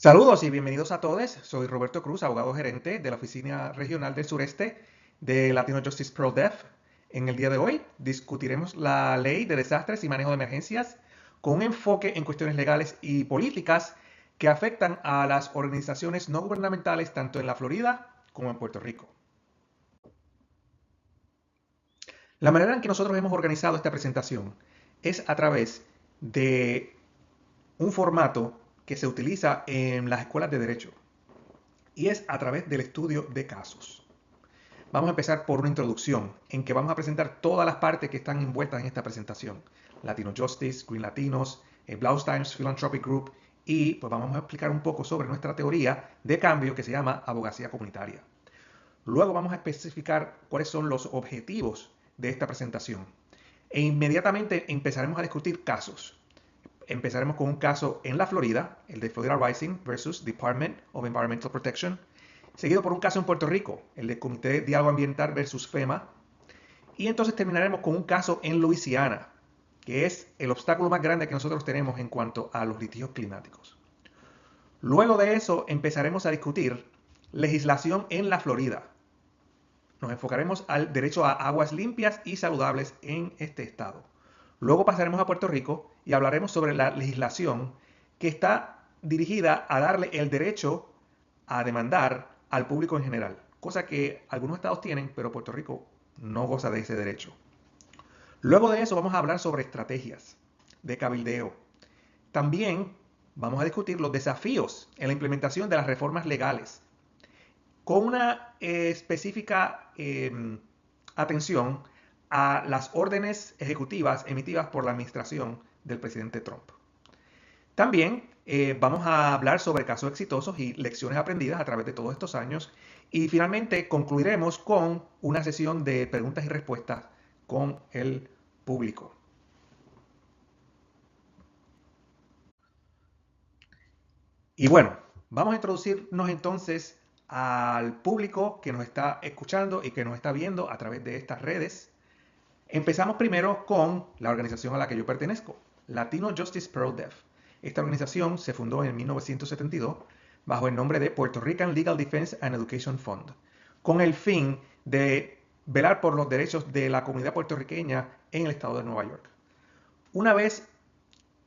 Saludos y bienvenidos a todos. Soy Roberto Cruz, abogado gerente de la Oficina Regional del Sureste de Latino Justice Pro Def. En el día de hoy discutiremos la ley de desastres y manejo de emergencias con un enfoque en cuestiones legales y políticas que afectan a las organizaciones no gubernamentales tanto en la Florida como en Puerto Rico. La manera en que nosotros hemos organizado esta presentación es a través de un formato que se utiliza en las escuelas de derecho y es a través del estudio de casos. Vamos a empezar por una introducción en que vamos a presentar todas las partes que están envueltas en esta presentación. Latino Justice, Green Latinos, Blausteins Philanthropic Group y pues vamos a explicar un poco sobre nuestra teoría de cambio que se llama abogacía comunitaria. Luego vamos a especificar cuáles son los objetivos de esta presentación e inmediatamente empezaremos a discutir casos. Empezaremos con un caso en la Florida, el de Florida Rising versus Department of Environmental Protection, seguido por un caso en Puerto Rico, el de Comité de Diálogo Ambiental versus FEMA, y entonces terminaremos con un caso en Luisiana, que es el obstáculo más grande que nosotros tenemos en cuanto a los litigios climáticos. Luego de eso empezaremos a discutir legislación en la Florida. Nos enfocaremos al derecho a aguas limpias y saludables en este estado. Luego pasaremos a Puerto Rico y hablaremos sobre la legislación que está dirigida a darle el derecho a demandar al público en general, cosa que algunos estados tienen, pero Puerto Rico no goza de ese derecho. Luego de eso vamos a hablar sobre estrategias de cabildeo. También vamos a discutir los desafíos en la implementación de las reformas legales, con una específica atención a las órdenes ejecutivas emitidas por la administración del presidente Trump. También vamos a hablar sobre casos exitosos y lecciones aprendidas a través de todos estos años. Y finalmente concluiremos con una sesión de preguntas y respuestas con el público. Y bueno, vamos a introducirnos entonces al público que nos está escuchando y que nos está viendo a través de estas redes. Empezamos primero con la organización a la que yo pertenezco, Latino Justice Pro Def. Esta organización se fundó en 1972 bajo el nombre de Puerto Rican Legal Defense and Education Fund, con el fin de velar por los derechos de la comunidad puertorriqueña en el estado de Nueva York. Una vez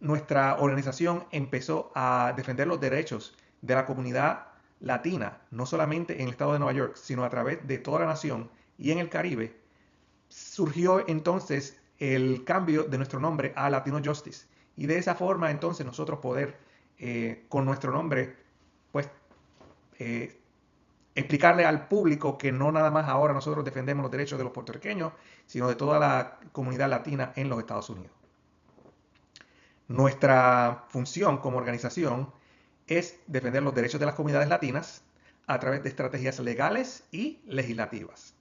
nuestra organización empezó a defender los derechos de la comunidad latina, no solamente en el estado de Nueva York, sino a través de toda la nación y en el Caribe, surgió entonces el cambio de nuestro nombre a Latino Justice. Y de esa forma entonces nosotros poder con nuestro nombre pues explicarle al público que no nada más ahora nosotros defendemos los derechos de los puertorriqueños, sino de toda la comunidad latina en los Estados Unidos. Nuestra función como organización es defender los derechos de las comunidades latinas a través de estrategias legales y legislativas.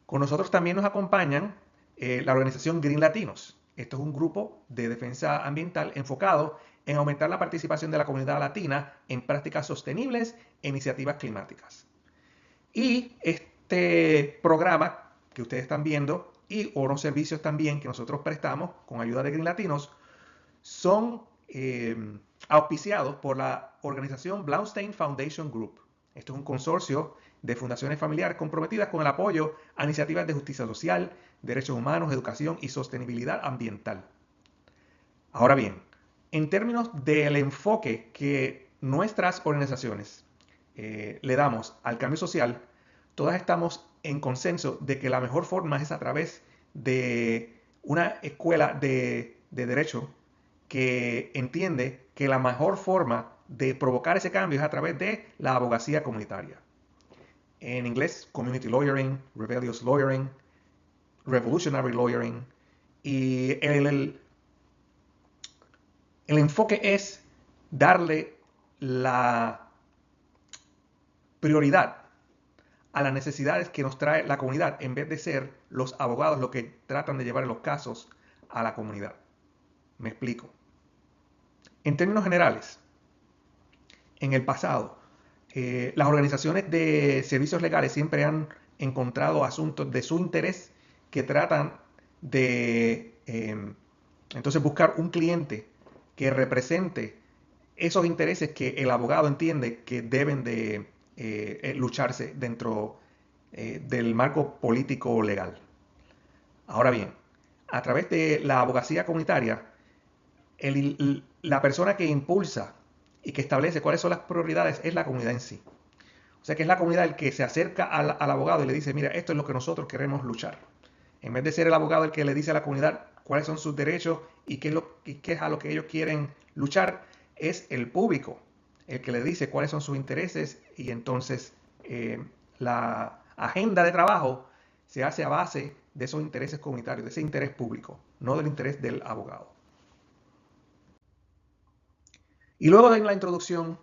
Con nosotros también nos acompañan la organización Green Latinos. Esto es un grupo de defensa ambiental enfocado en aumentar la participación de la comunidad latina en prácticas sostenibles e iniciativas climáticas. Y este programa que ustedes están viendo y otros servicios también que nosotros prestamos con ayuda de Green Latinos son auspiciados por la organización Blaustein Foundation Group. Esto es un consorcio de fundaciones familiares comprometidas con el apoyo a iniciativas de justicia social, derechos humanos, educación y sostenibilidad ambiental. Ahora bien, en términos del enfoque que nuestras organizaciones le damos al cambio social, todas estamos en consenso de que la mejor forma es a través de una escuela de derecho que entiende que la mejor forma de provocar ese cambio es a través de la abogacía comunitaria. En inglés, community lawyering, rebellious lawyering, revolutionary lawyering. Y el enfoque es darle la prioridad a las necesidades que nos trae la comunidad en vez de ser los abogados los que tratan de llevar los casos a la comunidad. Me explico. En términos generales, en el pasado, las organizaciones de servicios legales siempre han encontrado asuntos de su interés que tratan de entonces buscar un cliente que represente esos intereses que el abogado entiende que deben de lucharse dentro del marco político legal. Ahora bien, a través de la abogacía comunitaria, la persona que impulsa y que establece cuáles son las prioridades es la comunidad en sí. O sea que es la comunidad el que se acerca al abogado y le dice, mira, esto es lo que nosotros queremos luchar. En vez de ser el abogado el que le dice a la comunidad cuáles son sus derechos y qué es a lo que ellos quieren luchar, es el público el que le dice cuáles son sus intereses y entonces la agenda de trabajo se hace a base de esos intereses comunitarios, de ese interés público, no del interés del abogado. Y luego de la introducción,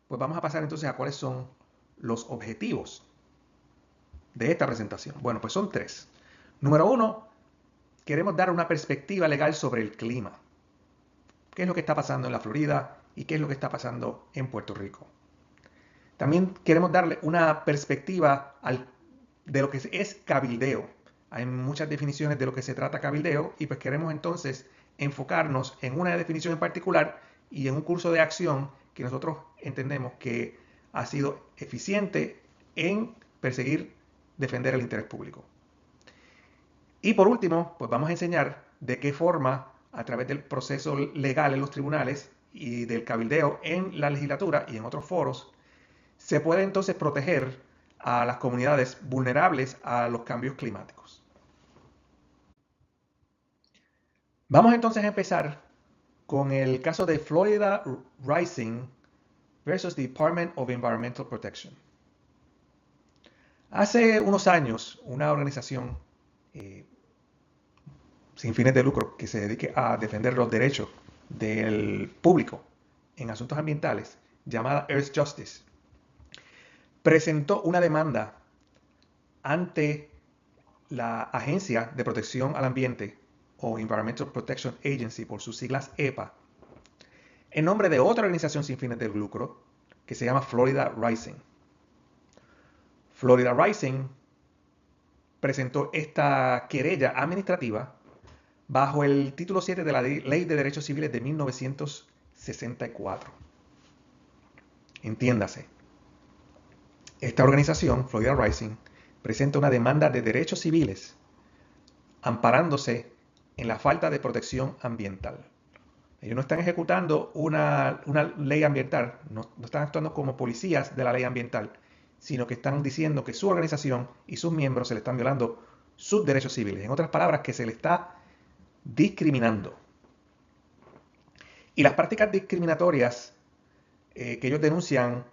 pues vamos a pasar entonces a cuáles son los objetivos de esta presentación. Bueno, pues son tres. Número uno, queremos dar una perspectiva legal sobre el clima. ¿Qué es lo que está pasando en la Florida y qué es lo que está pasando en Puerto Rico? También queremos darle una perspectiva de lo que es cabildeo. Hay muchas definiciones de lo que se trata cabildeo y pues queremos entonces enfocarnos en una definición en particular y en un curso de acción que nosotros entendemos que ha sido eficiente en perseguir, defender el interés público. Y por último, pues vamos a enseñar de qué forma, a través del proceso legal en los tribunales y del cabildeo en la legislatura y en otros foros, se puede entonces proteger a las comunidades vulnerables a los cambios climáticos. Vamos entonces a empezar con el caso de Florida Rising versus Department of Environmental Protection. Hace unos años, una organización sin fines de lucro que se dedique a defender los derechos del público en asuntos ambientales, llamada Earth Justice, presentó una demanda ante la Agencia de Protección al Ambiente o Environmental Protection Agency por sus siglas EPA, en nombre de otra organización sin fines de lucro que se llama Florida Rising. Florida Rising presentó esta querella administrativa bajo el título 7 de la Ley de Derechos Civiles de 1964. Entiéndase, esta organización, Florida Rising, presenta una demanda de derechos civiles amparándose en la falta de protección ambiental. Ellos no están ejecutando una ley ambiental, no están actuando como policías de la ley ambiental, sino que están diciendo que su organización y sus miembros se le están violando sus derechos civiles. En otras palabras, que se le está discriminando. Y las prácticas discriminatorias que ellos denuncian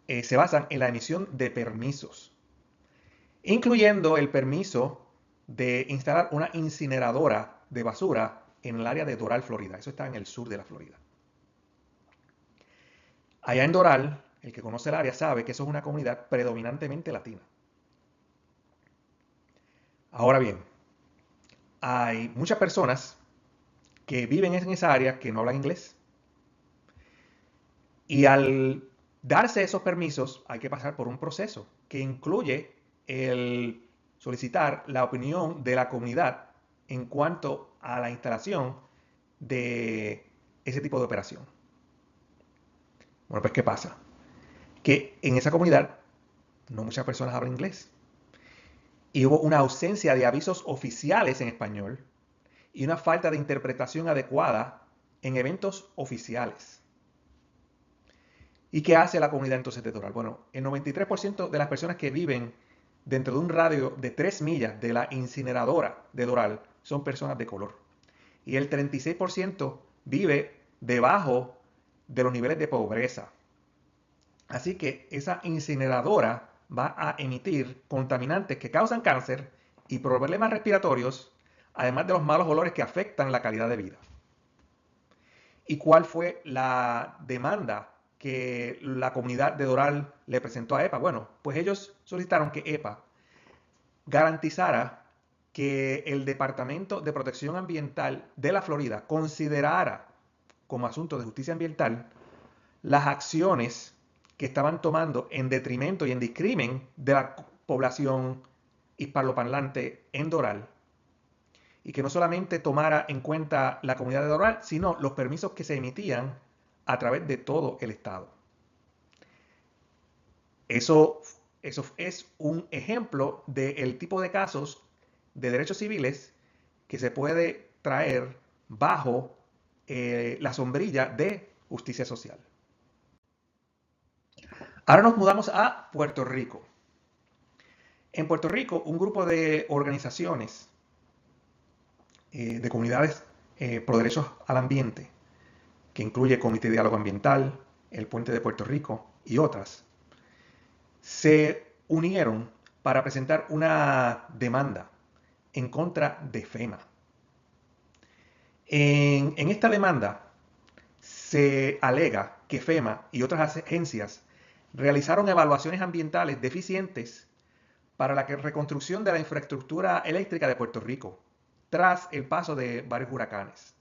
se basan en la emisión de permisos, incluyendo el permiso de instalar una incineradora de basura en el área de Doral, Florida. Eso está en el sur de la Florida. Allá en Doral, el que conoce el área sabe que eso es una comunidad predominantemente latina. Ahora bien, hay muchas personas que viven en esa área que no hablan inglés. Y al darse esos permisos hay que pasar por un proceso que incluye el solicitar la opinión de la comunidad en cuanto a la instalación de ese tipo de operación. Bueno, pues ¿qué pasa? Que en esa comunidad no muchas personas hablan inglés. Y hubo una ausencia de avisos oficiales en español y una falta de interpretación adecuada en eventos oficiales. ¿Y qué hace la comunidad entonces de Doral? Bueno, el 93% de las personas que viven dentro de un radio de 3 millas de la incineradora de Doral son personas de color. Y el 36% vive debajo de los niveles de pobreza. Así que esa incineradora va a emitir contaminantes que causan cáncer y problemas respiratorios, además de los malos olores que afectan la calidad de vida. ¿Y cuál fue la demanda que la comunidad de Doral le presentó a EPA? Bueno, pues ellos solicitaron que EPA garantizara que el Departamento de Protección Ambiental de la Florida considerara como asunto de justicia ambiental las acciones que estaban tomando en detrimento y en discrimen de la población hispanoparlante en Doral, y que no solamente tomara en cuenta la comunidad de Doral, sino los permisos que se emitían a través de todo el estado. Eso es un ejemplo del tipo de casos de derechos civiles que se puede traer bajo la sombrilla de justicia social. Ahora nos mudamos a Puerto Rico. En Puerto Rico, un grupo de organizaciones de comunidades pro derechos al ambiente, que incluye Comité de Diálogo Ambiental, el Puente de Puerto Rico y otras, se unieron para presentar una demanda en contra de FEMA. En esta demanda se alega que FEMA y otras agencias realizaron evaluaciones ambientales deficientes para la reconstrucción de la infraestructura eléctrica de Puerto Rico, tras el paso de varios huracanes.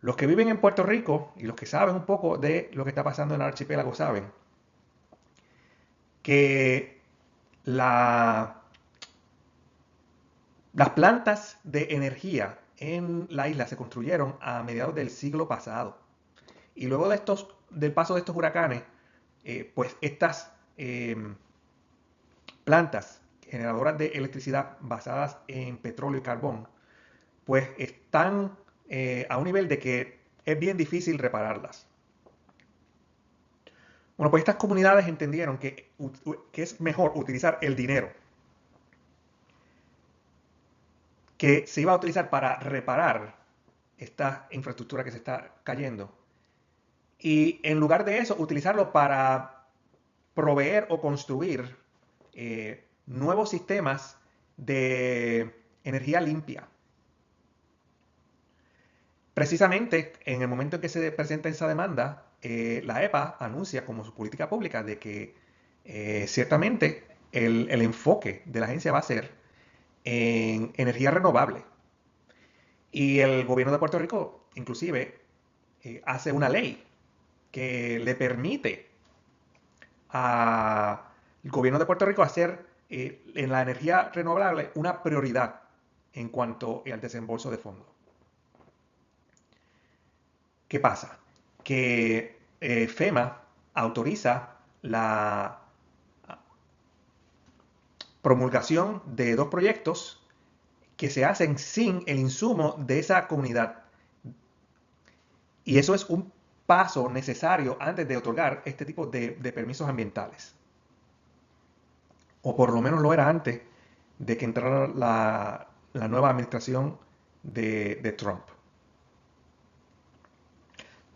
Los que viven en Puerto Rico y los que saben un poco de lo que está pasando en el archipiélago saben que las plantas de energía en la isla se construyeron a mediados del siglo pasado. Y luego del paso de estos huracanes, pues estas plantas generadoras de electricidad basadas en petróleo y carbón, pues están a un nivel de que es bien difícil repararlas. Bueno, pues estas comunidades entendieron que es mejor utilizar el dinero que se iba a utilizar para reparar esta infraestructura que se está cayendo, y en lugar de eso utilizarlo para proveer o construir nuevos sistemas de energía limpia. Precisamente en el momento en que se presenta esa demanda, la EPA anuncia como su política pública de que ciertamente el enfoque de la agencia va a ser en energía renovable. Y el gobierno de Puerto Rico inclusive hace una ley que le permite al gobierno de Puerto Rico hacer en la energía renovable una prioridad en cuanto al desembolso de fondos. ¿Qué pasa? Que FEMA autoriza la promulgación de 2 proyectos que se hacen sin el insumo de esa comunidad. Y eso es un paso necesario antes de otorgar este tipo de permisos ambientales. O por lo menos lo era antes de que entrara la nueva administración de Trump.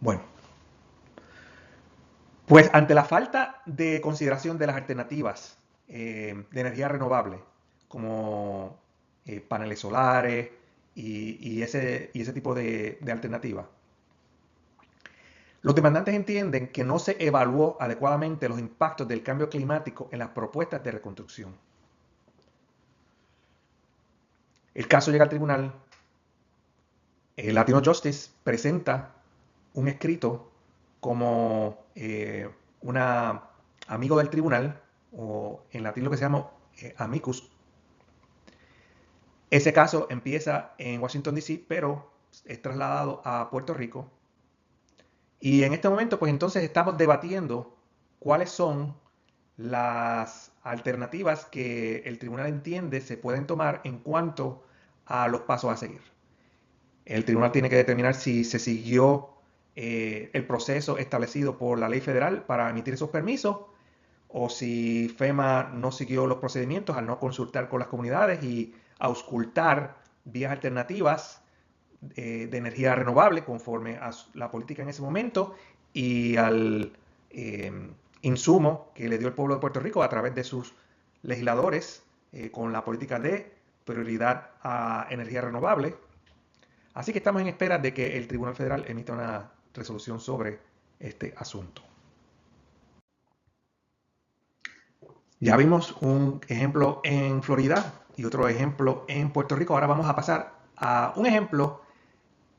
Bueno, pues ante la falta de consideración de las alternativas de energía renovable, como paneles solares y ese tipo de alternativas, los demandantes entienden que no se evaluó adecuadamente los impactos del cambio climático en las propuestas de reconstrucción. El caso llega al tribunal. El Latino Justice presenta un escrito como un amigo del tribunal, o en latín lo que se llama amicus. Ese caso empieza en Washington, D.C., pero es trasladado a Puerto Rico. Y en este momento, pues entonces estamos debatiendo cuáles son las alternativas que el tribunal entiende se pueden tomar en cuanto a los pasos a seguir. El tribunal tiene que determinar si se siguió el proceso establecido por la ley federal para emitir esos permisos, o si FEMA no siguió los procedimientos al no consultar con las comunidades y auscultar vías alternativas de energía renovable conforme a la política en ese momento y al insumo que le dio el pueblo de Puerto Rico a través de sus legisladores con la política de prioridad a energía renovable. Así que estamos en espera de que el Tribunal Federal emita una resolución sobre este asunto. Ya vimos un ejemplo en Florida y otro ejemplo en Puerto Rico. Ahora vamos a pasar a un ejemplo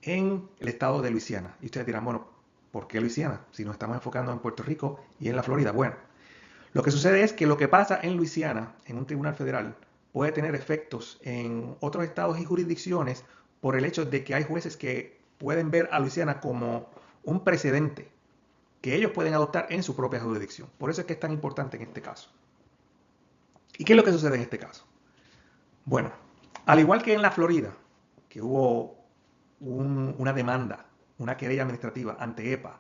en el estado de Luisiana. Y ustedes dirán, bueno, ¿por qué Luisiana? Si nos estamos enfocando en Puerto Rico y en la Florida. Bueno, lo que sucede es que lo que pasa en Luisiana, en un tribunal federal, puede tener efectos en otros estados y jurisdicciones por el hecho de que hay jueces que pueden ver a Luisiana como un precedente que ellos pueden adoptar en su propia jurisdicción. Por eso es que es tan importante en este caso. ¿Y qué es lo que sucede en este caso? Bueno, al igual que en la Florida, que hubo una demanda, una querella administrativa ante EPA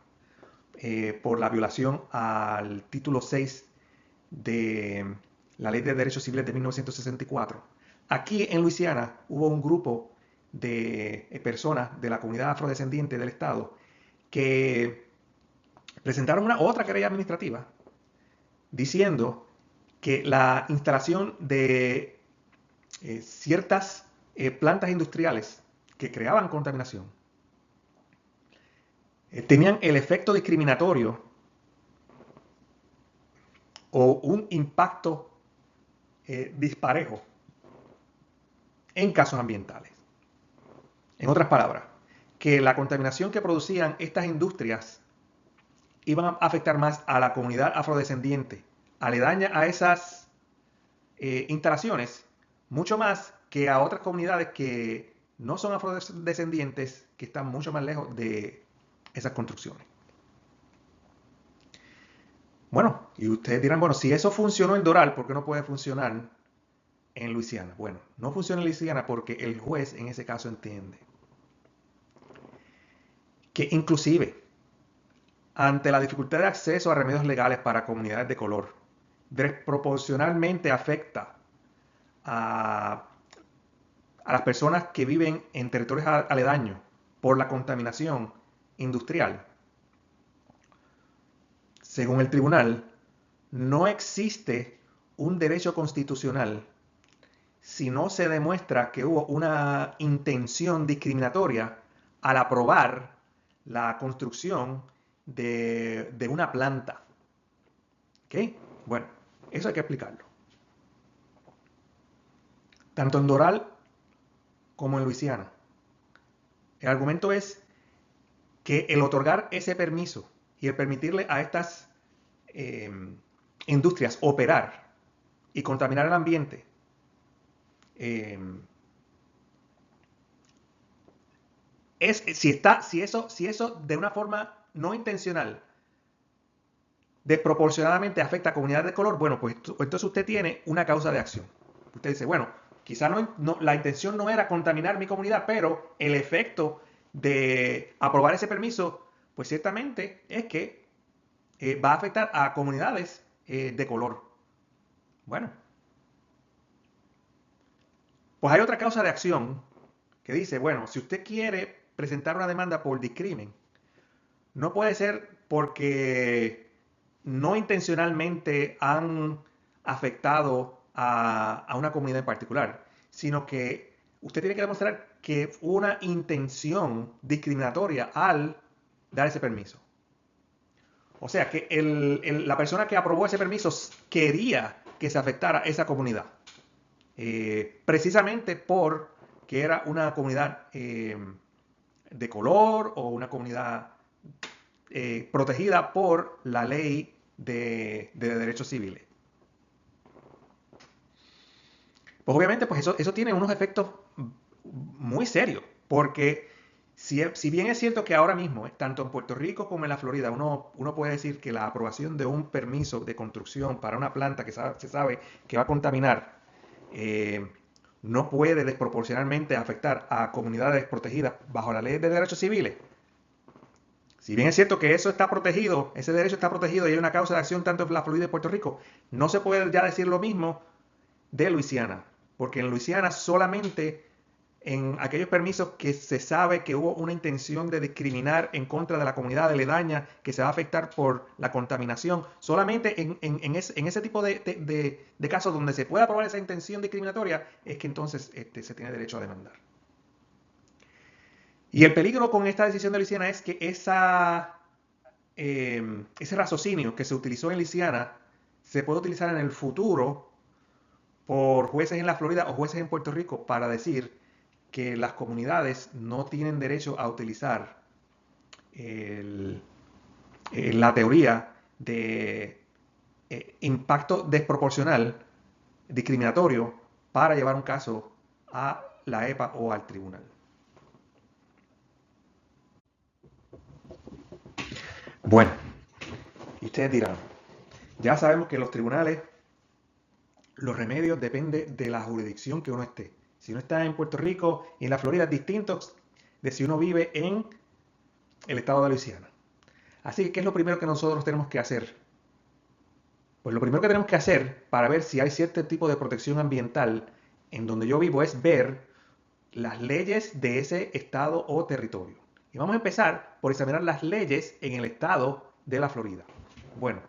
por la violación al título 6 de la Ley de Derechos Civiles de 1964, aquí en Luisiana hubo un grupo de personas de la comunidad afrodescendiente del estado que presentaron otra querella administrativa diciendo que la instalación de ciertas plantas industriales que creaban contaminación tenían el efecto discriminatorio o un impacto disparejo en casos ambientales. En otras palabras, que la contaminación que producían estas industrias iban a afectar más a la comunidad afrodescendiente aledaña a esas instalaciones, mucho más que a otras comunidades que no son afrodescendientes, que están mucho más lejos de esas construcciones. Bueno, y ustedes dirán, bueno, si eso funcionó en Doral, ¿por qué no puede funcionar en Luisiana? Bueno, no funciona en Luisiana porque el juez en ese caso entiende que inclusive ante la dificultad de acceso a remedios legales para comunidades de color, desproporcionalmente afecta a, a las personas que viven en territorios aledaños por la contaminación industrial. Según el tribunal, no existe un derecho constitucional si no se demuestra que hubo una intención discriminatoria al aprobar la construcción de una planta. ¿Ok? Bueno, eso hay que explicarlo. Tanto en Doral como en Luisiana. El argumento es que el otorgar ese permiso y el permitirle a estas industrias operar y contaminar el ambiente si eso de una forma no intencional desproporcionadamente afecta a comunidades de color, bueno, pues entonces usted tiene una causa de acción. Usted dice, bueno, quizá la intención no era contaminar mi comunidad, pero el efecto de aprobar ese permiso, pues ciertamente es que va a afectar a comunidades de color. Bueno, pues hay otra causa de acción que dice, bueno, si usted quiere presentar una demanda por discrimen, no puede ser porque no intencionalmente han afectado a una comunidad en particular, sino que usted tiene que demostrar que hubo una intención discriminatoria al dar ese permiso. O sea, que la persona que aprobó ese permiso quería que se afectara esa comunidad. Precisamente porque era una comunidad de color o una comunidad protegida por la ley de derechos civiles. Pues obviamente pues eso tiene unos efectos muy serios, porque si bien es cierto que ahora mismo, tanto en Puerto Rico como en la Florida, uno puede decir que la aprobación de un permiso de construcción para una planta que se sabe que va a contaminar no puede desproporcionalmente afectar a comunidades protegidas bajo la ley de derechos civiles. Si bien es cierto que eso está protegido, ese derecho está protegido y hay una causa de acción tanto en la Florida y Puerto Rico, no se puede ya decir lo mismo de Luisiana, porque en Luisiana solamente en aquellos permisos que se sabe que hubo una intención de discriminar en contra de la comunidad aledaña que se va a afectar por la contaminación, solamente en ese tipo de casos donde se puede aprobar esa intención discriminatoria es que entonces se tiene derecho a demandar. Y el peligro con esta decisión de Luisiana es que ese raciocinio que se utilizó en Luisiana se puede utilizar en el futuro por jueces en la Florida o jueces en Puerto Rico para decir que las comunidades no tienen derecho a utilizar la teoría de impacto desproporcional, discriminatorio, para llevar un caso a la EPA o al tribunal. Bueno, y ustedes dirán, ya sabemos que en los tribunales los remedios dependen de la jurisdicción que uno esté. Si uno está en Puerto Rico y en la Florida es distinto de si uno vive en el estado de Luisiana. Así que, ¿qué es lo primero que nosotros tenemos que hacer? Pues lo primero que tenemos que hacer para ver si hay cierto tipo de protección ambiental en donde yo vivo es ver las leyes de ese estado o territorio. Y vamos a empezar por examinar las leyes en el estado de la Florida. Bueno,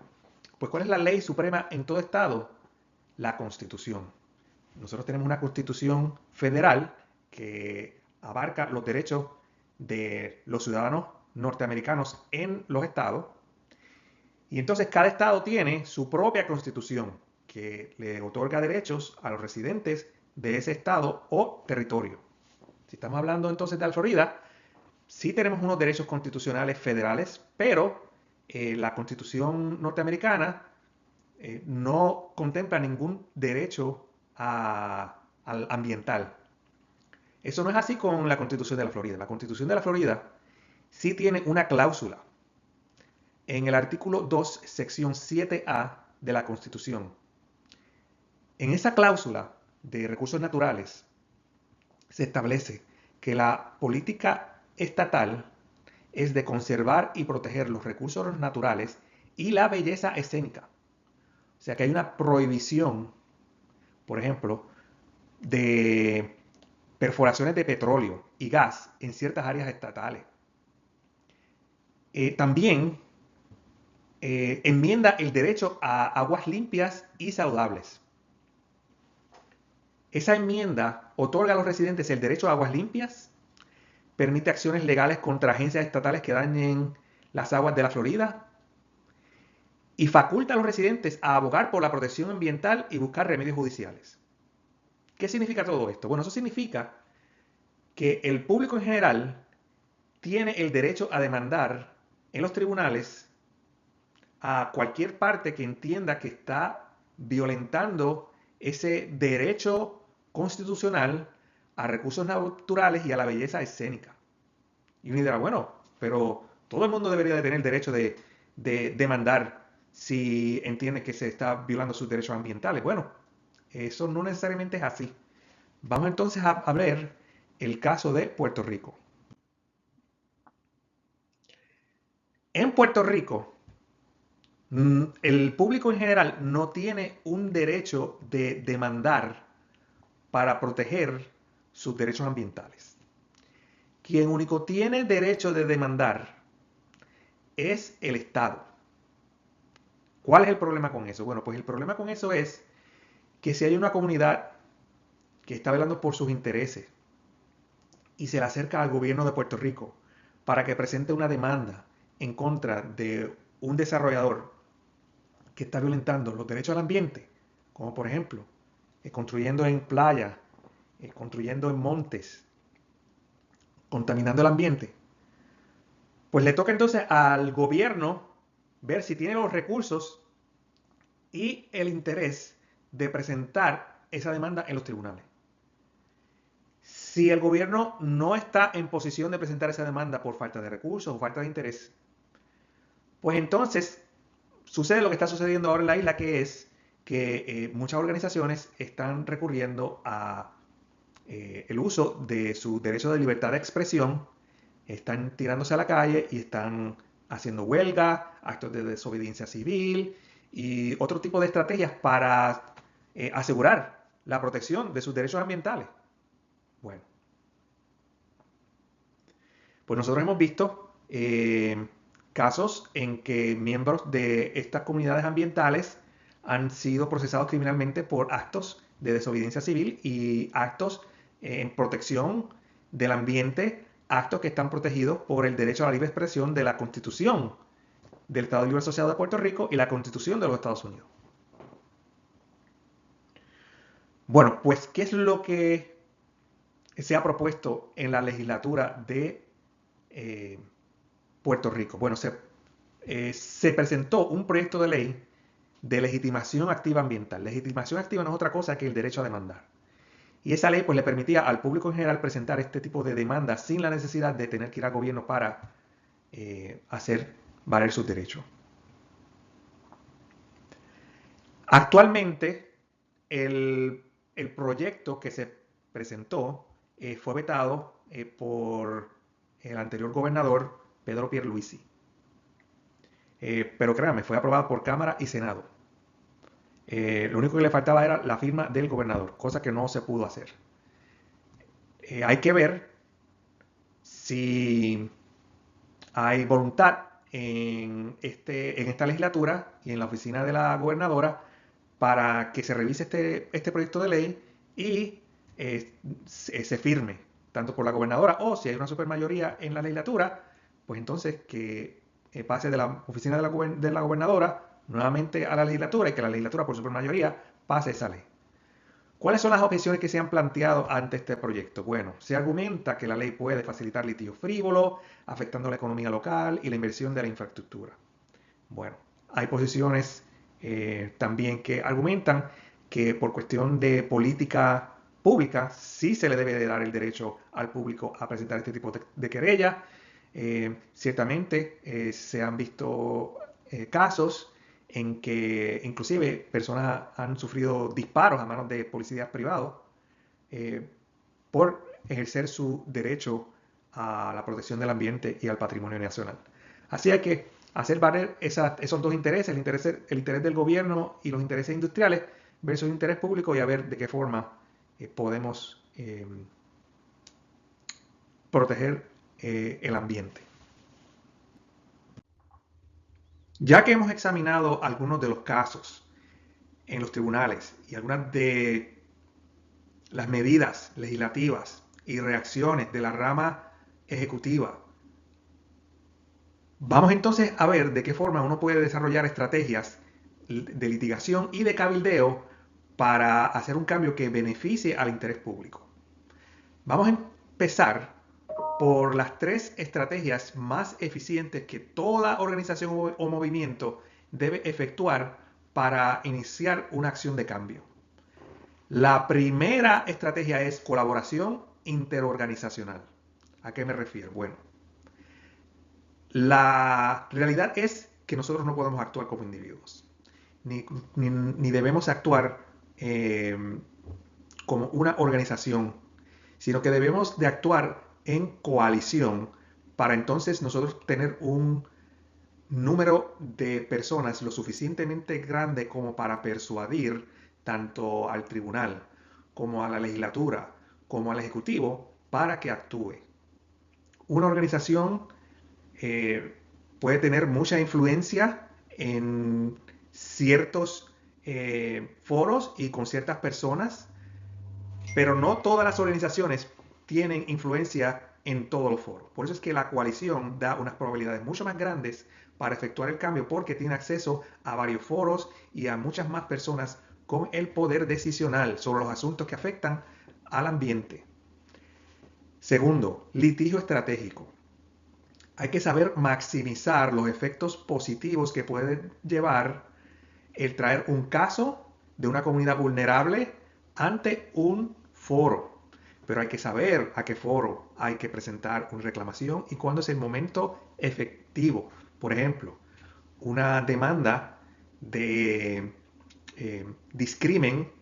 pues ¿cuál es la ley suprema en todo estado? La Constitución. Nosotros tenemos una Constitución federal que abarca los derechos de los ciudadanos norteamericanos en los estados. Y entonces cada estado tiene su propia constitución que le otorga derechos a los residentes de ese estado o territorio. Si estamos hablando entonces de la Florida, sí tenemos unos derechos constitucionales federales, pero la constitución norteamericana no contempla ningún derecho al ambiental. Eso no es así con la constitución de la Florida. La constitución de la Florida sí tiene una cláusula en el artículo 2, sección 7A de la Constitución. En esa cláusula de recursos naturales se establece que la política estatal es de conservar y proteger los recursos naturales y la belleza escénica. O sea que hay una prohibición, por ejemplo, de perforaciones de petróleo y gas en ciertas áreas estatales. También enmienda el derecho a aguas limpias y saludables. Esa enmienda otorga a los residentes el derecho a aguas limpias, permite acciones legales contra agencias estatales que dañen las aguas de la Florida y faculta a los residentes a abogar por la protección ambiental y buscar remedios judiciales. ¿Qué significa todo esto? Bueno, eso significa que el público en general tiene el derecho a demandar en los tribunales a cualquier parte que entienda que está violentando ese derecho constitucional a recursos naturales y a la belleza escénica. Y uno dirá, bueno, pero todo el mundo debería de tener el derecho de demandar si entiende que se está violando sus derechos ambientales. Bueno, eso no necesariamente es así. Vamos entonces a ver el caso de Puerto Rico. En Puerto Rico, el público en general no tiene un derecho de demandar para proteger sus derechos ambientales. Quien único tiene derecho de demandar es el Estado. ¿Cuál es el problema con eso? Bueno, pues el problema con eso es que si hay una comunidad que está velando por sus intereses y se le acerca al gobierno de Puerto Rico para que presente una demanda en contra de un desarrollador que está violentando los derechos al ambiente, como por ejemplo, construyendo en playas, construyendo en montes, contaminando el ambiente, pues le toca entonces al gobierno ver si tiene los recursos y el interés de presentar esa demanda en los tribunales. Si el gobierno no está en posición de presentar esa demanda por falta de recursos o falta de interés, pues entonces sucede lo que está sucediendo ahora en la isla, que es que muchas organizaciones están recurriendo a el uso de su derecho de libertad de expresión, están tirándose a la calle y están haciendo huelga, actos de desobediencia civil y otro tipo de estrategias para asegurar la protección de sus derechos ambientales. Bueno, pues nosotros hemos visto casos en que miembros de estas comunidades ambientales han sido procesados criminalmente por actos de desobediencia civil y actos en protección del ambiente, actos que están protegidos por el derecho a la libre expresión de la Constitución del Estado Libre Asociado de Puerto Rico y la Constitución de los Estados Unidos. Bueno, pues, ¿qué es lo que se ha propuesto en la legislatura de Puerto Rico? Bueno, se presentó un proyecto de ley de legitimación activa ambiental. Legitimación activa no es otra cosa que el derecho a demandar. Y esa ley pues le permitía al público en general presentar este tipo de demandas sin la necesidad de tener que ir al gobierno para hacer valer sus derechos. Actualmente, el proyecto que se presentó fue vetado por el anterior gobernador Pedro Pierluisi. Pero créanme, fue aprobado por Cámara y Senado. Lo único que le faltaba era la firma del gobernador, cosa que no se pudo hacer. Hay que ver si hay voluntad en esta legislatura y en la oficina de la gobernadora para que se revise este proyecto de ley y se firme, tanto por la gobernadora o si hay una supermayoría en la legislatura, pues entonces que pase de la oficina de la gobernadora nuevamente a la legislatura y que la legislatura por supermayoría pase esa ley. ¿Cuáles son las objeciones que se han planteado ante este proyecto? Bueno, se argumenta que la ley puede facilitar litigio frívolo, afectando la economía local y la inversión de la infraestructura. Bueno, hay posiciones también que argumentan que por cuestión de política pública sí se le debe de dar el derecho al público a presentar este tipo de querella. Ciertamente se han visto casos en que inclusive personas han sufrido disparos a manos de policías privados por ejercer su derecho a la protección del ambiente y al patrimonio nacional. Así que hacer valer esos dos intereses, el interés del gobierno y los intereses industriales versus el interés público y a ver de qué forma podemos proteger el ambiente. Ya que hemos examinado algunos de los casos en los tribunales y algunas de las medidas legislativas y reacciones de la rama ejecutiva, vamos entonces a ver de qué forma uno puede desarrollar estrategias de litigación y de cabildeo para hacer un cambio que beneficie al interés público. Vamos a empezar por las 3 estrategias más eficientes que toda organización o movimiento debe efectuar para iniciar una acción de cambio. La primera estrategia es colaboración interorganizacional. ¿A qué me refiero? Bueno, la realidad es que nosotros no podemos actuar como individuos, ni debemos actuar como una organización, sino que debemos de actuar en coalición para entonces nosotros tener un número de personas lo suficientemente grande como para persuadir tanto al tribunal como a la legislatura como al ejecutivo para que actúe. Una organización puede tener mucha influencia en ciertos foros y con ciertas personas, pero no todas las organizaciones tienen influencia en todos los foros. Por eso es que la coalición da unas probabilidades mucho más grandes para efectuar el cambio porque tiene acceso a varios foros y a muchas más personas con el poder decisional sobre los asuntos que afectan al ambiente. Segundo, litigio estratégico. Hay que saber maximizar los efectos positivos que puede llevar el traer un caso de una comunidad vulnerable ante un foro. Pero hay que saber a qué foro hay que presentar una reclamación y cuándo es el momento efectivo. Por ejemplo, una demanda de discrimen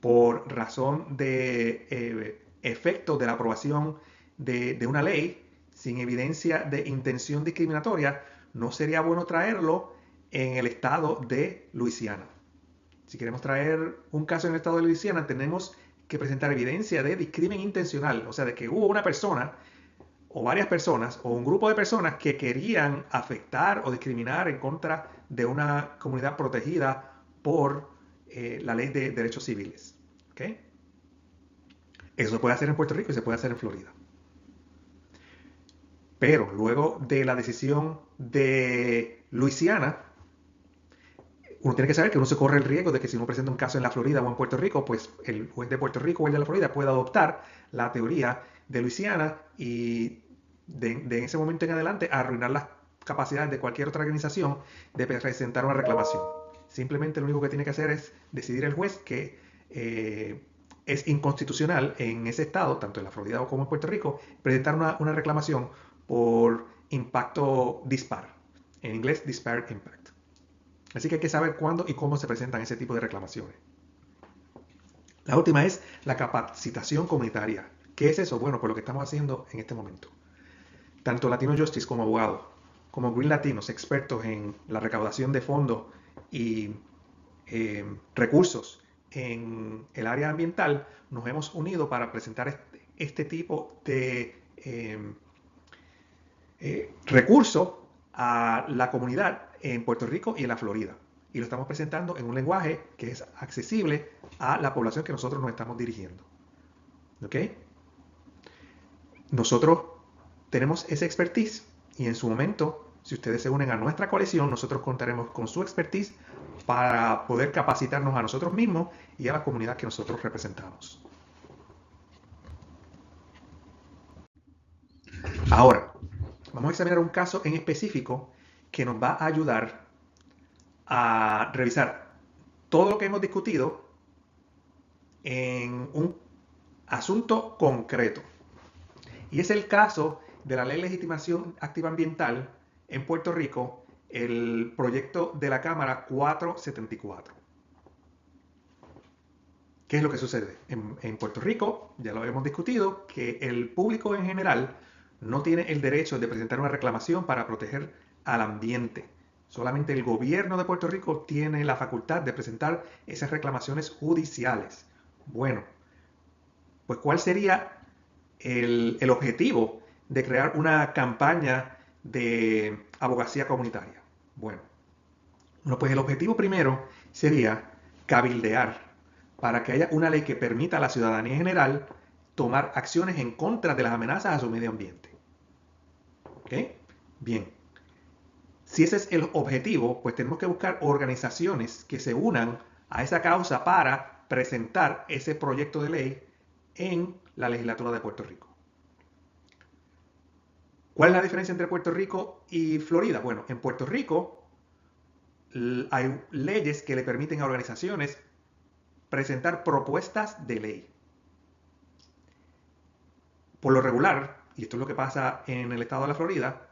por razón de efecto de la aprobación de una ley sin evidencia de intención discriminatoria, no sería bueno traerlo en el estado de Luisiana. Si queremos traer un caso en el estado de Luisiana, tenemos que presentar evidencia de discrimen intencional, o sea, de que hubo una persona o varias personas o un grupo de personas que querían afectar o discriminar en contra de una comunidad protegida por la ley de derechos civiles. ¿Okay? Eso se puede hacer en Puerto Rico y se puede hacer en Florida. Pero luego de la decisión de Luisiana, uno tiene que saber que uno se corre el riesgo de que si uno presenta un caso en la Florida o en Puerto Rico, pues el juez de Puerto Rico o el de la Florida puede adoptar la teoría de Luisiana y de ese momento en adelante arruinar las capacidades de cualquier otra organización de presentar una reclamación. Simplemente lo único que tiene que hacer es decidir el juez que es inconstitucional en ese estado, tanto en la Florida como en Puerto Rico, presentar una reclamación por impacto dispar. En inglés, disparate impact. Así que hay que saber cuándo y cómo se presentan ese tipo de reclamaciones. La última es la capacitación comunitaria. ¿Qué es eso? Bueno, pues lo que estamos haciendo en este momento. Tanto Latino Justice como abogados, como Green Latinos, expertos en la recaudación de fondos y recursos en el área ambiental, nos hemos unido para presentar este tipo de recursos a la comunidad en Puerto Rico y en la Florida. Y lo estamos presentando en un lenguaje que es accesible a la población que nosotros nos estamos dirigiendo. ¿Ok? Nosotros tenemos esa expertise y en su momento, si ustedes se unen a nuestra coalición, nosotros contaremos con su expertise para poder capacitarnos a nosotros mismos y a la comunidad que nosotros representamos. Ahora, vamos a examinar un caso en específico que nos va a ayudar a revisar todo lo que hemos discutido en un asunto concreto. Y es el caso de la Ley de Legitimación Activa Ambiental en Puerto Rico, el proyecto de la Cámara 474. ¿Qué es lo que sucede? En Puerto Rico, ya lo hemos discutido, que el público en general no tiene el derecho de presentar una reclamación para proteger al ambiente. Solamente el gobierno de Puerto Rico tiene la facultad de presentar esas reclamaciones judiciales. Bueno, pues ¿cuál sería el objetivo de crear una campaña de abogacía comunitaria? Bueno, pues el objetivo primero sería cabildear para que haya una ley que permita a la ciudadanía en general tomar acciones en contra de las amenazas a su medio ambiente. ¿Ok? Bien. Si ese es el objetivo, pues tenemos que buscar organizaciones que se unan a esa causa para presentar ese proyecto de ley en la legislatura de Puerto Rico. ¿Cuál es la diferencia entre Puerto Rico y Florida? Bueno, en Puerto Rico hay leyes que le permiten a organizaciones presentar propuestas de ley. Por lo regular, y esto es lo que pasa en el estado de la Florida,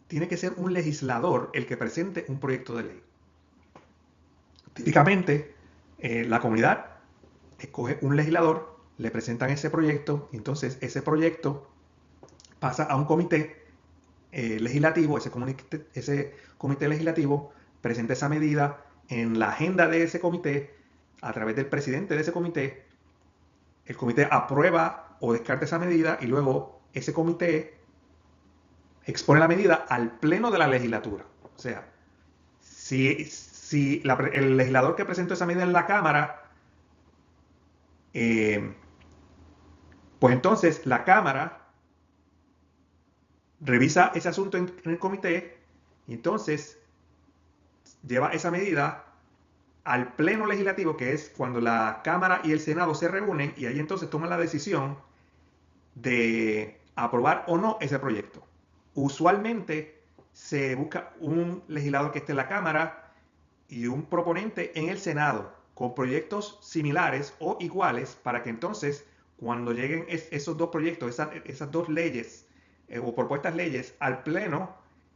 tiene que ser un legislador el que presente un proyecto de ley. Típicamente, la comunidad escoge un legislador, le presentan ese proyecto, y entonces ese proyecto pasa a un comité legislativo, ese comité legislativo presenta esa medida en la agenda de ese comité a través del presidente de ese comité. El comité aprueba o descarta esa medida y luego ese comité expone la medida al pleno de la legislatura. O sea, si el legislador que presentó esa medida en la Cámara, pues entonces la Cámara revisa ese asunto en el comité y entonces lleva esa medida al pleno legislativo, que es cuando la Cámara y el Senado se reúnen y ahí entonces toman la decisión de aprobar o no ese proyecto. Usualmente se busca un legislador que esté en la Cámara y un proponente en el Senado con proyectos similares o iguales para que entonces cuando lleguen esos dos proyectos, esas dos leyes o propuestas leyes al pleno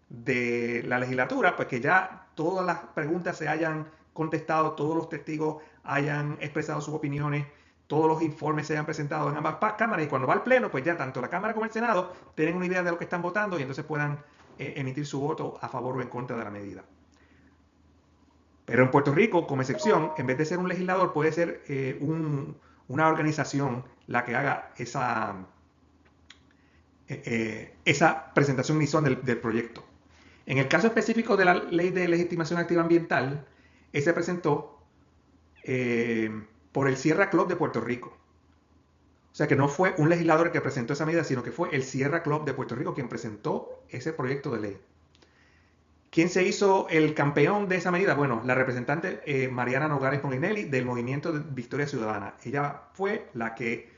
de la legislatura, pues que ya todas las preguntas se hayan contestado, todos los testigos hayan expresado sus opiniones, todos los informes se hayan presentado en ambas cámaras y cuando va al pleno, pues ya tanto la Cámara como el Senado tienen una idea de lo que están votando y entonces puedan emitir su voto a favor o en contra de la medida. Pero en Puerto Rico, como excepción, en vez de ser un legislador, puede ser una organización la que haga esa presentación inicial del proyecto. En el caso específico de la Ley de Legitimación Activa Ambiental, se presentó por el Sierra Club de Puerto Rico. O sea que no fue un legislador el que presentó esa medida, sino que fue el Sierra Club de Puerto Rico quien presentó ese proyecto de ley. ¿Quién se hizo el campeón de esa medida? Bueno, la representante Mariana Nogales Molinelli del Movimiento de Victoria Ciudadana. Ella fue la que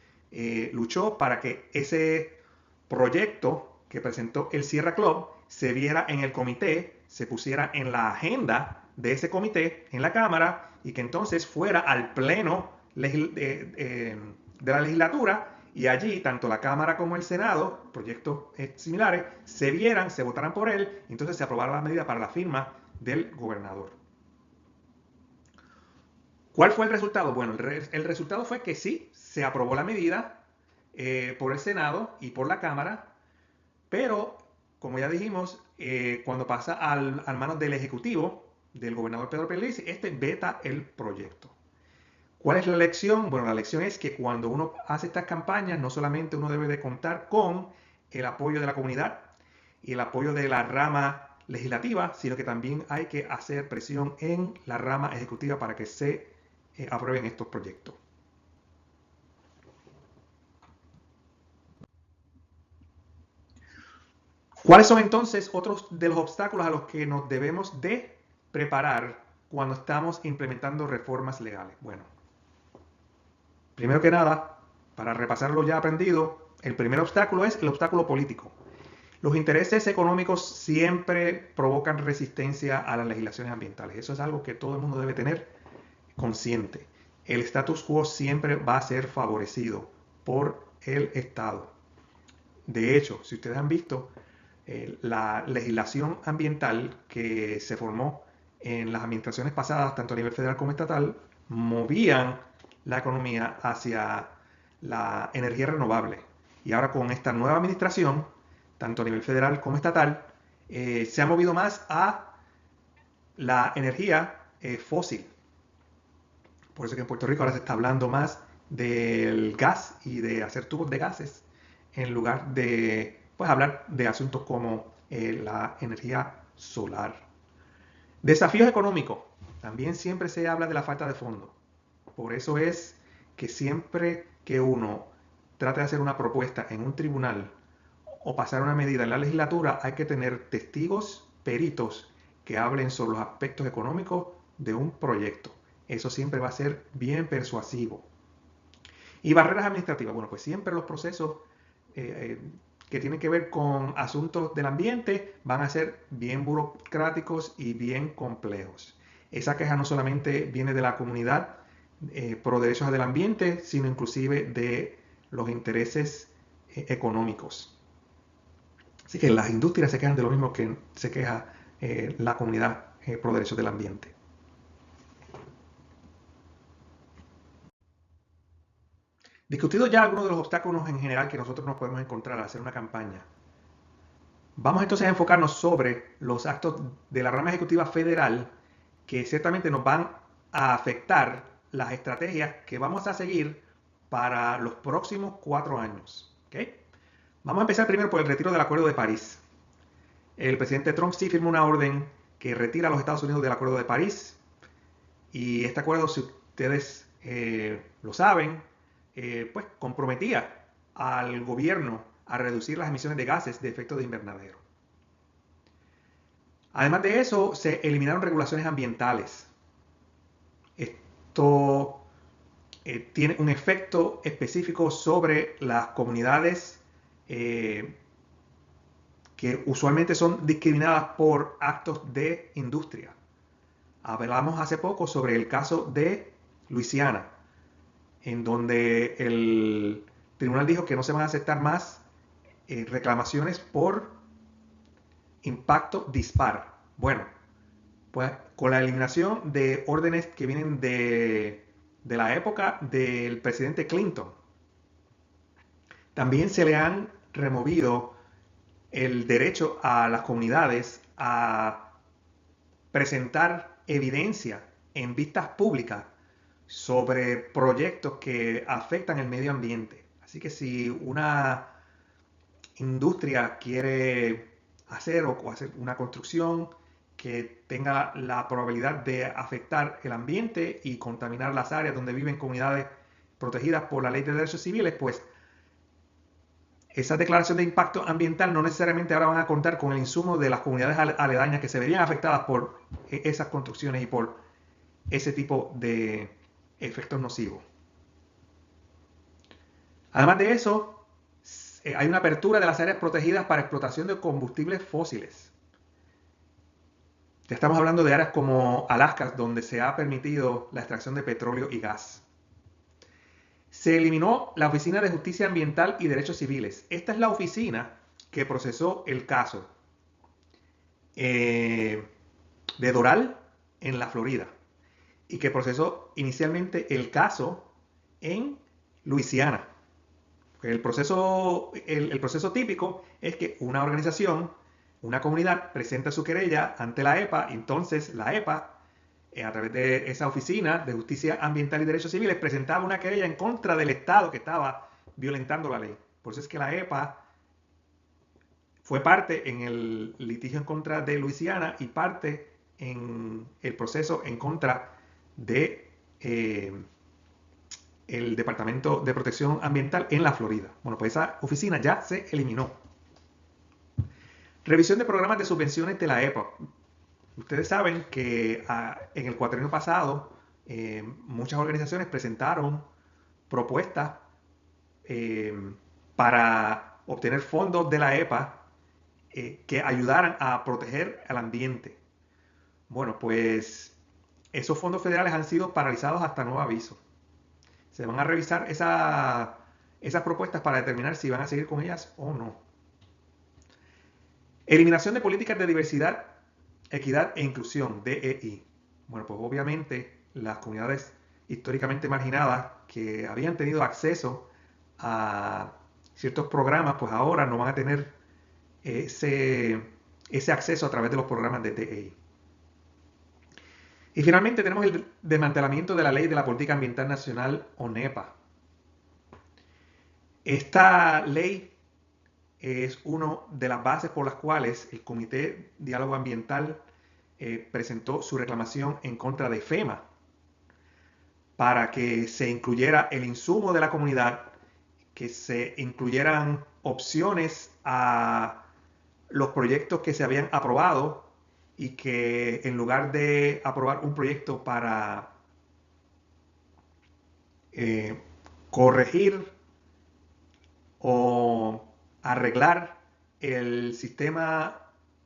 luchó para que ese proyecto que presentó el Sierra Club se viera en el comité, se pusiera en la agenda de ese comité en la Cámara y que entonces fuera al pleno de la legislatura y allí tanto la Cámara como el Senado, proyectos similares, se vieran, se votaran por él, y entonces se aprobara la medida para la firma del gobernador. ¿Cuál fue el resultado? Bueno, el resultado fue que sí, se aprobó la medida por el Senado y por la Cámara, pero, como ya dijimos, cuando pasa al manos del Ejecutivo, del gobernador Pedro Pierluisi, este veta el proyecto. ¿Cuál es la lección? Bueno, la lección es que cuando uno hace estas campañas, no solamente uno debe de contar con el apoyo de la comunidad y el apoyo de la rama legislativa, sino que también hay que hacer presión en la rama ejecutiva para que se aprueben estos proyectos. ¿Cuáles son entonces otros de los obstáculos a los que nos debemos de preparar cuando estamos implementando reformas legales? Bueno, primero que nada, para repasar lo ya aprendido, el primer obstáculo es el obstáculo político. Los intereses económicos siempre provocan resistencia a las legislaciones ambientales. Eso es algo que todo el mundo debe tener consciente. El status quo siempre va a ser favorecido por el Estado. De hecho, si ustedes han visto, la legislación ambiental que se formó en las administraciones pasadas, tanto a nivel federal como estatal, movían la economía hacia la energía renovable. Y ahora con esta nueva administración, tanto a nivel federal como estatal, se ha movido más a la energía fósil. Por eso que en Puerto Rico ahora se está hablando más del gas y de hacer tubos de gases en lugar de pues, hablar de asuntos como la energía solar. Desafíos económicos. También siempre se habla de la falta de fondos. Por eso es que siempre que uno trate de hacer una propuesta en un tribunal o pasar una medida en la legislatura, hay que tener testigos, peritos, que hablen sobre los aspectos económicos de un proyecto. Eso siempre va a ser bien persuasivo. Y barreras administrativas. Bueno, pues siempre los procesos que tienen que ver con asuntos del ambiente van a ser bien burocráticos y bien complejos. Esa queja no solamente viene de la comunidad pro derechos del ambiente, sino inclusive de los intereses económicos. Así que las industrias se quejan de lo mismo que se queja la comunidad pro derechos del ambiente. Discutido ya algunos de los obstáculos en general que nosotros nos podemos encontrar al hacer una campaña, vamos entonces a enfocarnos sobre los actos de la rama ejecutiva federal que ciertamente nos van a afectar las estrategias que vamos a seguir para los próximos 4 años. ¿Okay? Vamos a empezar primero por el retiro del Acuerdo de París. El presidente Trump sí firmó una orden que retira a los Estados Unidos del Acuerdo de París. Y este acuerdo, si ustedes lo saben, pues comprometía al gobierno a reducir las emisiones de gases de efecto de invernadero. Además de eso, se eliminaron regulaciones ambientales. Esto tiene un efecto específico sobre las comunidades que usualmente son discriminadas por actos de industria. Hablamos hace poco sobre el caso de Luisiana, en donde el tribunal dijo que no se van a aceptar más reclamaciones por impacto dispar. Bueno, pues con la eliminación de órdenes que vienen de la época del presidente Clinton, también se le han removido el derecho a las comunidades a presentar evidencia en vistas públicas sobre proyectos que afectan el medio ambiente. Así que si una industria quiere hacer o hacer una construcción que tenga la probabilidad de afectar el ambiente y contaminar las áreas donde viven comunidades protegidas por la Ley de Derechos Civiles, pues esa declaración de impacto ambiental no necesariamente ahora van a contar con el insumo de las comunidades aledañas que se verían afectadas por esas construcciones y por ese tipo de efectos nocivos. Además de eso, hay una apertura de las áreas protegidas para explotación de combustibles fósiles. Ya estamos hablando de áreas como Alaska, donde se ha permitido la extracción de petróleo y gas. Se eliminó la Oficina de Justicia Ambiental y Derechos Civiles. Esta es la oficina que procesó el caso de Doral en la Florida y que procesó inicialmente el caso en Luisiana. El proceso típico es que una organización, una comunidad, presenta su querella ante la EPA, y entonces la EPA, a través de esa oficina de justicia ambiental y derechos civiles, presentaba una querella en contra del Estado que estaba violentando la ley. Por eso es que la EPA fue parte en el litigio en contra de Luisiana y parte en el proceso en contra de el Departamento de Protección Ambiental en la Florida. Bueno, pues esa oficina ya se eliminó. Revisión de programas de subvenciones de la EPA. Ustedes saben que en el cuatrienio pasado muchas organizaciones presentaron propuestas para obtener fondos de la EPA que ayudaran a proteger al ambiente. Bueno, pues esos fondos federales han sido paralizados hasta nuevo aviso. Se van a revisar esas propuestas para determinar si van a seguir con ellas o no. Eliminación de políticas de diversidad, equidad e inclusión, DEI. Bueno, pues obviamente las comunidades históricamente marginadas que habían tenido acceso a ciertos programas, pues ahora no van a tener ese acceso a través de los programas de DEI. Y finalmente tenemos el desmantelamiento de la Ley de la Política Ambiental Nacional, o NEPA. Esta ley es una de las bases por las cuales el Comité de Diálogo Ambiental presentó su reclamación en contra de FEMA para que se incluyera el insumo de la comunidad, que se incluyeran opciones a los proyectos que se habían aprobado y que en lugar de aprobar un proyecto para corregir o arreglar el sistema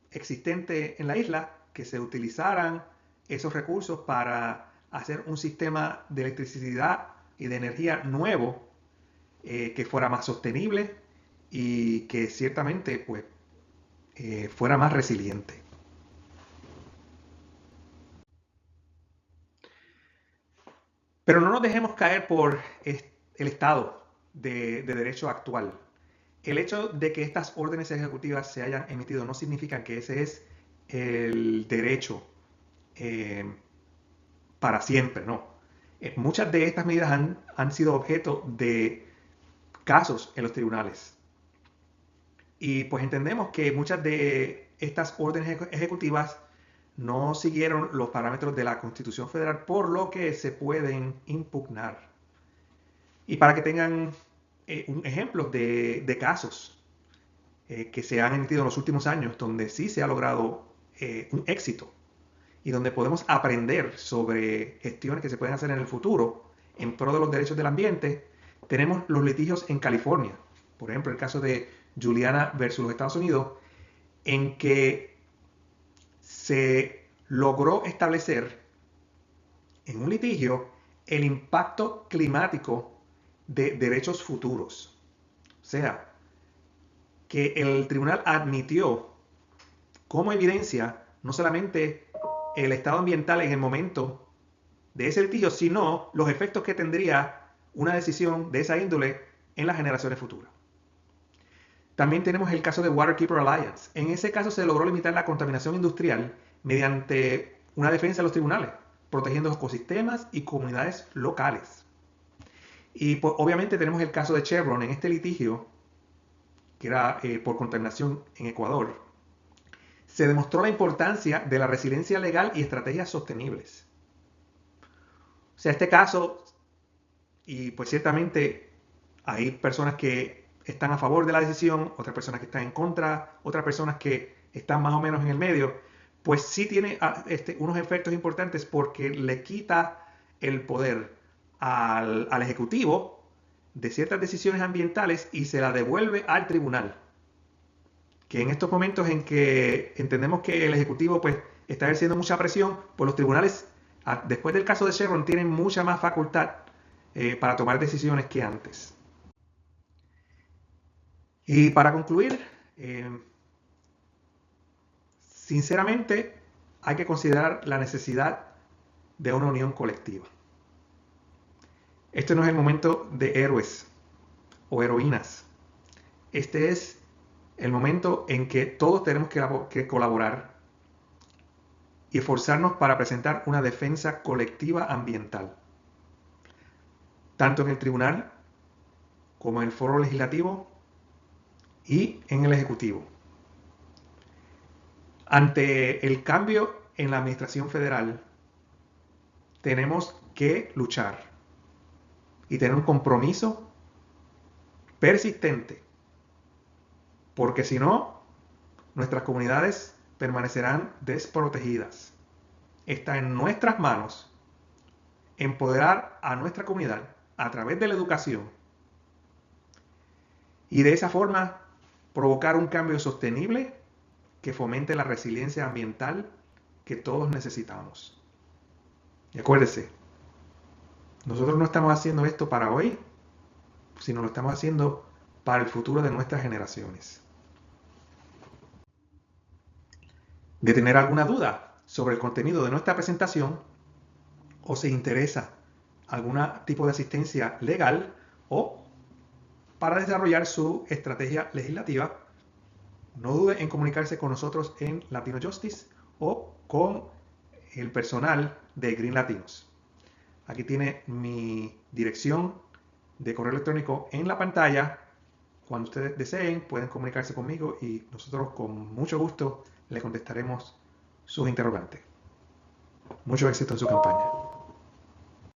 existente en la isla, que se utilizaran esos recursos para hacer un sistema de electricidad y de energía nuevo que fuera más sostenible y que ciertamente pues, fuera más resiliente. Pero no nos dejemos caer por el estado de derecho actual. El hecho de que estas órdenes ejecutivas se hayan emitido no significa que ese es el derecho para siempre, no. Muchas de estas medidas han sido objeto de casos en los tribunales. Y pues entendemos que muchas de estas órdenes ejecutivas no siguieron los parámetros de la Constitución Federal, por lo que se pueden impugnar. Y para que tengan un ejemplo de casos que se han emitido en los últimos años, donde sí se ha logrado un éxito y donde podemos aprender sobre gestiones que se pueden hacer en el futuro en pro de los derechos del ambiente, tenemos los litigios en California. Por ejemplo, el caso de Juliana versus los Estados Unidos, en que se logró establecer en un litigio el impacto climático de derechos futuros. O sea, que el tribunal admitió como evidencia no solamente el estado ambiental en el momento de ese litigio, sino los efectos que tendría una decisión de esa índole en las generaciones futuras. También tenemos el caso de Waterkeeper Alliance. En ese caso se logró limitar la contaminación industrial mediante una defensa de los tribunales, protegiendo ecosistemas y comunidades locales. Y pues, obviamente tenemos el caso de Chevron en este litigio, que era por contaminación en Ecuador. Se demostró la importancia de la resiliencia legal y estrategias sostenibles. O sea, este caso, y pues ciertamente hay personas que están a favor de la decisión, otras personas que están en contra, otras personas que están más o menos en el medio, pues sí tiene unos efectos importantes porque le quita el poder al Ejecutivo de ciertas decisiones ambientales y se la devuelve al tribunal. Que en estos momentos en que entendemos que el Ejecutivo pues está ejerciendo mucha presión, pues los tribunales, después del caso de Chevron, tienen mucha más facultad para tomar decisiones que antes. Y para concluir, sinceramente hay que considerar la necesidad de una unión colectiva. Este no es el momento de héroes o heroínas. Este es el momento en que todos tenemos que colaborar y esforzarnos para presentar una defensa colectiva ambiental, tanto en el tribunal como en el foro legislativo y en el ejecutivo. Ante el cambio en la administración federal, tenemos que luchar y tener un compromiso persistente, porque si no, nuestras comunidades permanecerán desprotegidas. Está en nuestras manos empoderar a nuestra comunidad a través de la educación y de esa forma provocar un cambio sostenible que fomente la resiliencia ambiental que todos necesitamos. Y acuérdese, nosotros no estamos haciendo esto para hoy, sino lo estamos haciendo para el futuro de nuestras generaciones. De tener alguna duda sobre el contenido de nuestra presentación o si interesa algún tipo de asistencia legal o para desarrollar su estrategia legislativa, no dude en comunicarse con nosotros en Latino Justice o con el personal de Green Latinos. Aquí tiene mi dirección de correo electrónico en la pantalla. Cuando ustedes deseen, pueden comunicarse conmigo y nosotros con mucho gusto les contestaremos sus interrogantes. Mucho éxito en su campaña.